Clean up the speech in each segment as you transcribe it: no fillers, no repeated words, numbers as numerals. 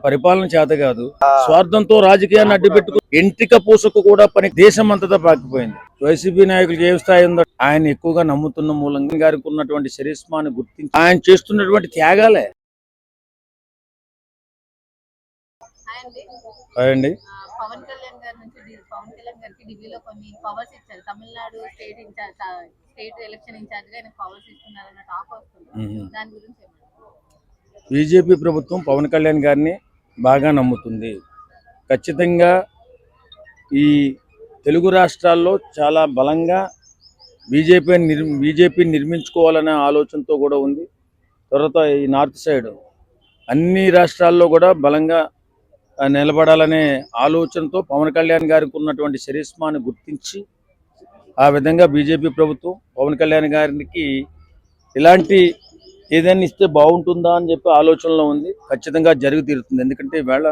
పరిపాలన చేత కాదు, స్వార్థంతో రాజకీయాన్ని అడ్డుపెట్టుకు ఎంట్రిక పూసకు కూడా పని దేశం అంతటా పాకిపోయింది. వైసీపీ నాయకులకు ఏ స్థాయి ఉందో ఆయన ఎక్కువగా నమ్ముతున్న మూలంగా గారికి ఉన్నటువంటి చరిష్మాని గుర్తించి ఆయన చేస్తున్నటువంటి త్యాగాలే. అండి పవన్ కళ్యాణ్ గారి నుంచి పవన్ కళ్యాణ్ గారికి ఢిల్లీలో కొన్ని పవర్స్ ఇచ్చారు. తమిళనాడు స్టేట్ ఎలక్షన్ ఇన్ఛార్జ్ గా ఆయన పవర్స్ ఇస్తున్నారన్న టాక్ వస్తుంది. దాని గురించి బీజేపీ ప్రభుత్వం పవన్ కళ్యాణ్ గారిని బాగా నమ్ముతుంది. ఖచ్చితంగా ఈ తెలుగు రాష్ట్రాల్లో చాలా బలంగా బీజేపీ నిర్మించుకోవాలనే ఆలోచనతో కూడా ఉంది. తర్వాత ఈ నార్త్ సైడ్ అన్ని రాష్ట్రాల్లో కూడా బలంగా నిలబడాలనే ఆలోచనతో పవన్ కళ్యాణ్ గారికి ఉన్నటువంటి చరిష్మాని గుర్తించి ఆ విధంగా బీజేపీ ప్రభుత్వం పవన్ కళ్యాణ్ గారికి ఇలాంటి ఏదైనా ఇస్తే బాగుంటుందా అని చెప్పి ఆలోచనలో ఉంది. ఖచ్చితంగా జరిగి తీరుతుంది. ఎందుకంటే ఈవేళ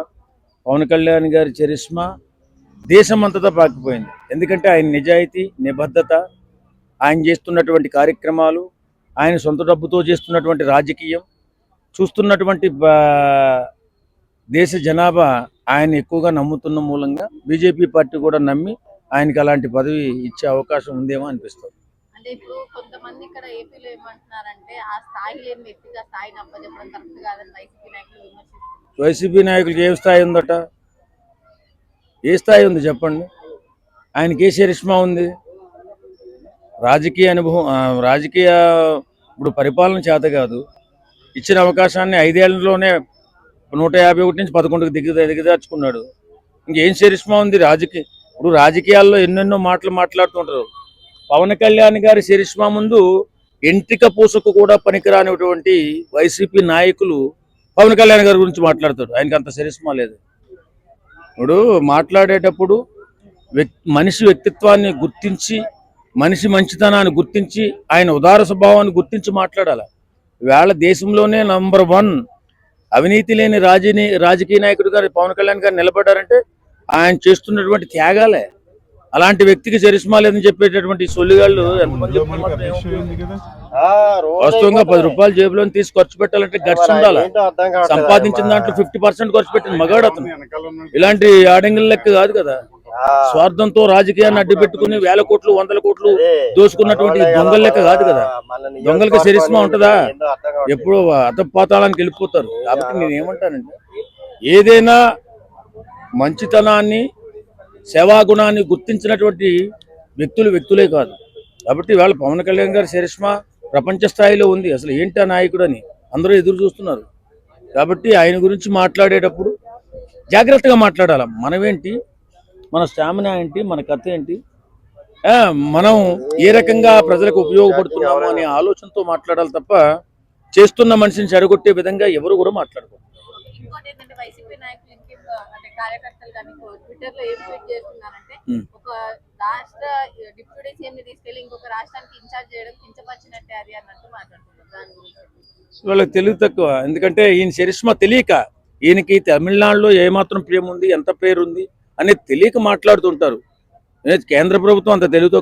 పవన్ కళ్యాణ్ గారి చరిష్మా దేశం అంతటా పాకిపోయింది. ఎందుకంటే ఆయన నిజాయితీ, నిబద్ధత, ఆయన చేస్తున్నటువంటి కార్యక్రమాలు, ఆయన సొంత డబ్బుతో చేస్తున్నటువంటి రాజకీయం చూస్తున్నటువంటి దేశ జనాభా ఆయన ఎక్కువగా నమ్ముతున్న మూలంగా బీజేపీ పార్టీ కూడా నమ్మి ఆయనకి అలాంటి పదవి ఇచ్చే అవకాశం ఉందేమో అనిపిస్తుంది. అంటే ఇప్పుడు కొంతమంది ఇక్కడ ఏపీలో ఏమంటున్నారంటే ఆ స్థాయి లేని వ్యక్తిగా స్థాయిని అప్పచెప్పడం కరెక్ట్ కాదని వైసీపీ నాయకులకు ఏ స్థాయి ఉందట? ఏ స్థాయి ఉంది చెప్పండి? ఆయనకి ఏ చరిష్మా ఉంది? రాజకీయ అనుభవం, ఇప్పుడు పరిపాలన చేత కాదు, ఇచ్చిన అవకాశాన్ని 5 ఏళ్లలోనే 151 నుంచి 11కు దిగదార్చుకున్నాడు. ఇంకేం చరిష్మా ఉంది? ఇప్పుడు రాజకీయాల్లో ఎన్నెన్నో మాటలు మాట్లాడుతుంటారు. పవన్ కళ్యాణ్ గారి చరిష్మా ముందు ఎంట్రిక పూసకు కూడా పనికిరానిటువంటి వైసీపీ నాయకులు పవన్ కళ్యాణ్ గారి గురించి మాట్లాడతారు. ఆయనకి అంత చరిష్మా లేదు. ఇప్పుడు మాట్లాడేటప్పుడు మనిషి వ్యక్తిత్వాన్ని గుర్తించి, మనిషి మంచితనాన్ని గుర్తించి, ఆయన ఉదార స్వభావాన్ని గుర్తించి మాట్లాడాలి. వేళ దేశంలోనే నంబర్ 1 అవినీతి లేని రాజకీయ నాయకుడు గారు పవన్ కళ్యాణ్ గారు నిలబడ్డారంటే ఆయన చేస్తున్నటువంటి త్యాగాలే. అలాంటి వ్యక్తికి చరిష్మా లేదని చెప్పేటటువంటి సొల్లిగాళ్ళు ఎంతమంది వాస్తవంగా 10 రూపాయలు జేబులో తీసి ఖర్చు పెట్టాలంటే గట్స్ ఉండాలి. సంపాదించిన దాంట్లో 50% ఖర్చు పెట్టిన మగాడు అతను. ఇలాంటి ఆడంగిల లెక్క కాదు కదా. స్వార్థంతో రాజకీయాన్ని అడ్డుపెట్టుకుని 1000 కోట్లు 100 కోట్లు దోచుకున్నటువంటి దొంగల లెక్క కాదు కదా. దొంగలకి చరిష్మా ఉంటుందా? ఎప్పుడు అతపాతాళానికి వెళ్ళిపోతారు. కాబట్టి నేను ఏమంటానంటే, ఏదైనా మంచితనాన్ని, సేవాగుణాన్ని గుర్తించినటువంటి వ్యక్తులే కాదు. కాబట్టి వాళ్ళ పవన్ కళ్యాణ్ గారి చరిష్మా ప్రపంచ స్థాయిలో ఉంది. అసలు ఏంటి ఆ నాయకుడు అని అందరూ ఎదురు చూస్తున్నారు. కాబట్టి ఆయన గురించి మాట్లాడేటప్పుడు జాగ్రత్తగా మాట్లాడాలి. మనమేంటి, మన స్టామినా ఏంటి, మన కథ ఏంటి, మనం ఏ రకంగా ప్రజలకు ఉపయోగపడుతున్నాము అనే ఆలోచనతో మాట్లాడాలి తప్ప చేస్తున్న మనిషిని చెడగొట్టే విధంగా ఎవరు కూడా మాట్లాడకూడదు. కార్యకర్తలు కానీ ట్విట్టర్ లో ఏం ట్వీట్ చేస్తున్నారంటే, ఒక రాష్ట్ర డిప్యూటీ సీఎం ని తీసుకెళ్లి ఇంకొక రాష్ట్రానికి ఇన్ఛార్జ్ చేయడం కించపరిచినట్టే అది అన్నట్టు మాట్లాడుతున్నారు. దాని గురించి వాళ్ళకి తెలివి తక్కువ. ఎందుకంటే ఈయన చరిష్మా తెలియక, ఈయనకి తమిళనాడులో ఏమాత్రం ప్రేమ ఉంది, ఎంత పేరుంది అనేది తెలియక మాట్లాడుతుంటారు. కేంద్ర ప్రభుత్వం అంత తెలివితో